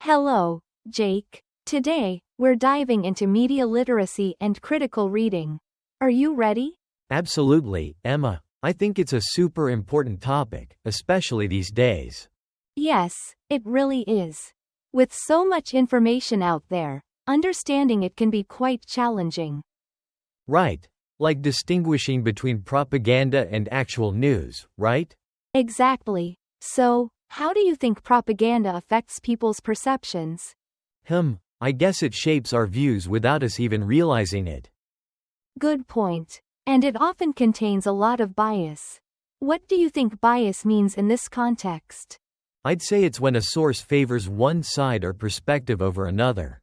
Hello, Jake. Today, we're diving into media literacy and critical reading. Are you ready? Absolutely, Emma. I think it's a super important topic, especially these days. Yes, it really is. With so much information out there, understanding it can be quite challenging. Right. Like distinguishing between propaganda and actual news, right? Exactly. So, how do you think propaganda affects people's perceptions? I guess it shapes our views without us even realizing it. Good point. And it often contains a lot of bias. What do you think bias means in this context? I'd say it's when a source favors one side or perspective over another.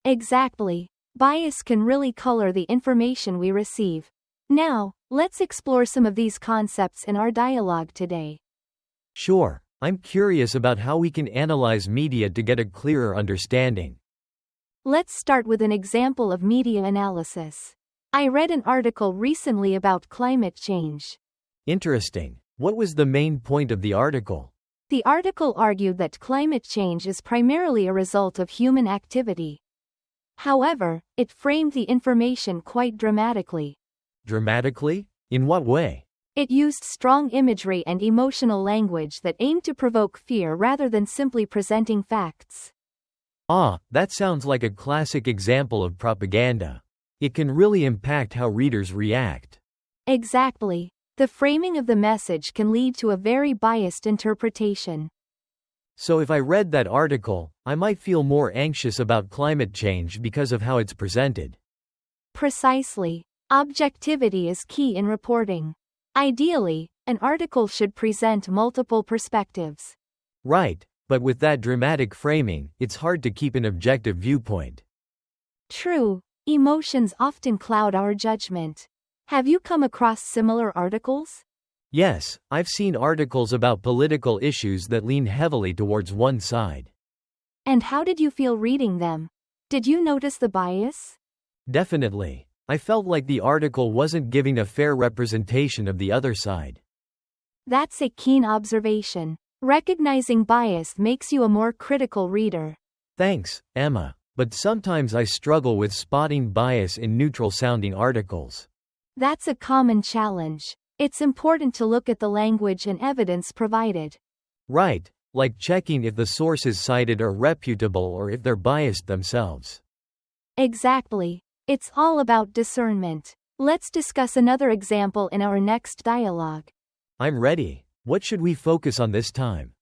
Exactly. Bias can really color the information we receive. Now, let's explore some of these concepts in our dialogue today. Sure, I'm curious about how we can analyze media to get a clearer understanding. Let's start with an example of media analysis. I read an article recently about climate change. Interesting. What was the main point of the article? The article argued that climate change is primarily a result of human activity. However, it framed the information quite dramatically. Dramatically? In what way? It used strong imagery and emotional language that aimed to provoke fear rather than simply presenting facts. That sounds like a classic example of propaganda. It can really impact how readers react. Exactly. The framing of the message can lead to a very biased interpretation. So if I read that article, I might feel more anxious about climate change because of how it's presented. Precisely. Objectivity is key in reporting. Ideally, an article should present multiple perspectives. Right, but with that dramatic framing, it's hard to keep an objective viewpoint. True, emotions often cloud our judgment. Have you come across similar articles? Yes, I've seen articles about political issues that lean heavily towards one side. And how did you feel reading them? Did you notice the bias? Definitely. I felt like the article wasn't giving a fair representation of the other side. That's a keen observation. Recognizing bias makes you a more critical reader. Thanks, Emma. But sometimes I struggle with spotting bias in neutral-sounding articles. That's a common challenge. It's important to look at the language and evidence provided. Right, like checking if the sources cited are reputable or if they're biased themselves. Exactly. It's all about discernment. Let's discuss another example in our next dialogue. I'm ready. What should we focus on this time?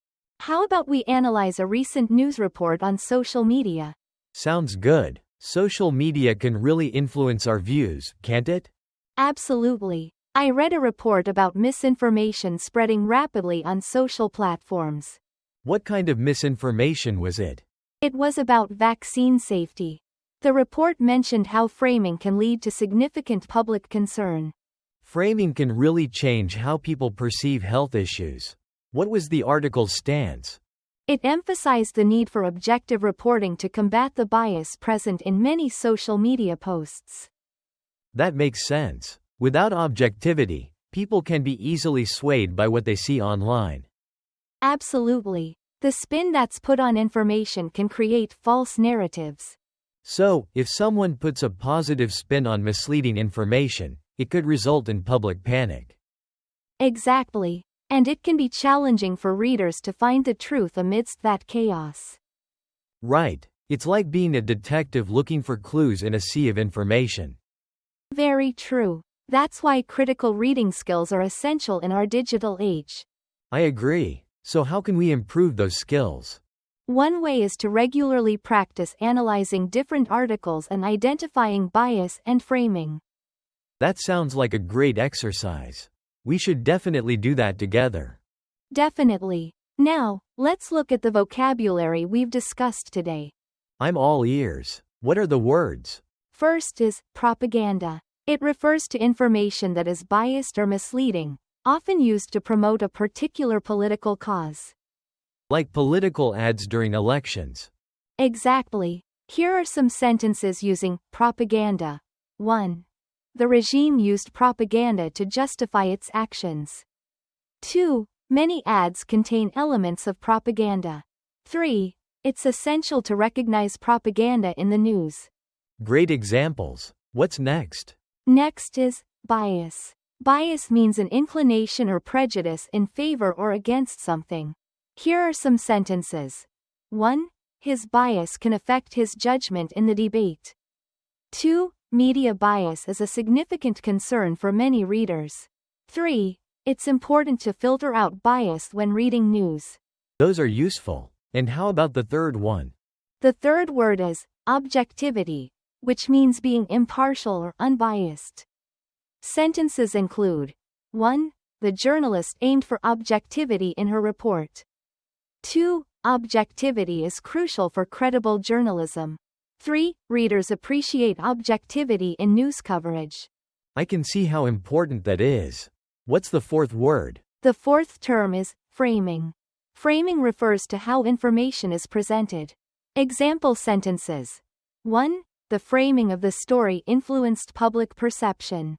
How about we analyze a recent news report on social media? Sounds good. Social media can really influence our views, can't it? Absolutely. I read a report about misinformation spreading rapidly on social platforms. What kind of misinformation was it? It was about vaccine safety. The report mentioned how framing can lead to significant public concern. Framing can really change how people perceive health issues. What was the article's stance? It emphasized the need for objective reporting to combat the bias present in many social media posts. That makes sense. Without objectivity, people can be easily swayed by what they see online. Absolutely. The spin that's put on information can create false narratives. So, if someone puts a positive spin on misleading information, it could result in public panic. Exactly. And it can be challenging for readers to find the truth amidst that chaos. Right. It's like being a detective looking for clues in a sea of information. Very true. That's why critical reading skills are essential in our digital age. I agree. So how can we improve those skills? One way is to regularly practice analyzing different articles and identifying bias and framing. That sounds like a great exercise. We should definitely do that together. Definitely. Now, let's look at the vocabulary we've discussed today. I'm all ears. What are the words? First is propaganda. It refers to information that is biased or misleading, often used to promote a particular political cause. Like political ads during elections. Exactly. Here are some sentences using propaganda. 1. The regime used propaganda to justify its actions. 2. Many ads contain elements of propaganda. 3. It's essential to recognize propaganda in the news. Great examples. What's next? Next is bias. Bias means an inclination or prejudice in favor or against something. Here are some sentences. 1. His bias can affect his judgment in the debate. 2. Media bias is a significant concern for many readers. 3. It's important to filter out bias when reading news. Those are useful. And how about the third one? The third word is objectivity, which means being impartial or unbiased. Sentences include 1. The journalist aimed for objectivity in her report. 2. Objectivity is crucial for credible journalism. 3. Readers appreciate objectivity in news coverage. I can see how important that is. What's the fourth word? The fourth term is framing. Framing refers to how information is presented. Example sentences. 1. The framing of the story influenced public perception.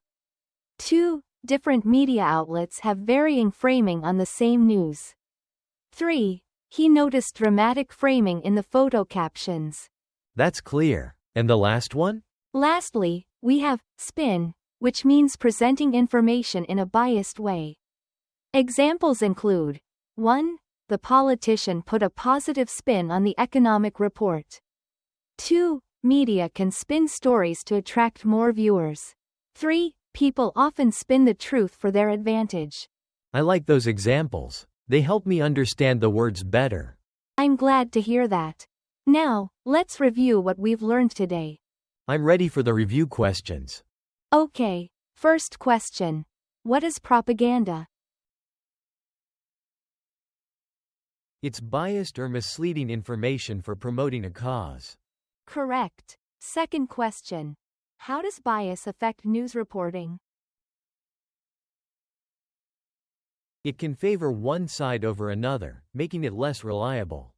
2. Different media outlets have varying framing on the same news. 3. He noticed dramatic framing in the photo captions. That's clear. And the last one? Lastly, we have spin, which means presenting information in a biased way. Examples include 1. The politician put a positive spin on the economic report. 2. Media can spin stories to attract more viewers. 3. People often spin the truth for their advantage. I like those examples. They help me understand the words better. I'm glad to hear that. Now, let's review what we've learned today. I'm ready for the review questions. Okay, first question. What is propaganda? It's biased or misleading information for promoting a cause. Correct. Second question. How does bias affect news reporting? It can favor one side over another, making it less reliable.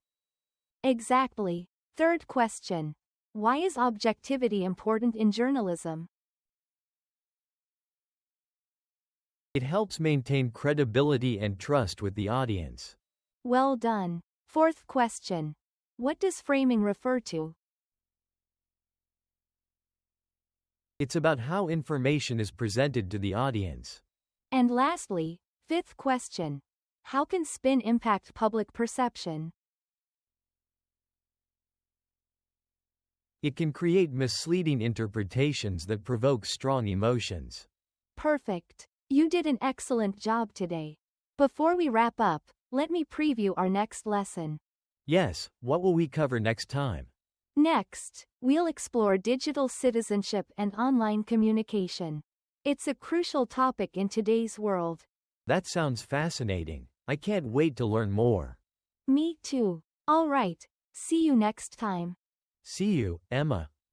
Exactly. Third question. Why is objectivity important in journalism? It helps maintain credibility and trust with the audience. Well done. Fourth question. What does framing refer to? It's about how information is presented to the audience. And lastly, fifth question. How can spin impact public perception? It can create misleading interpretations that provoke strong emotions. Perfect. You did an excellent job today. Before we wrap up, let me preview our next lesson. Yes, what will we cover next time? Next, we'll explore digital citizenship and online communication. It's a crucial topic in today's world. That sounds fascinating. I can't wait to learn more. Me too. All right. See you next time. See you, Emma.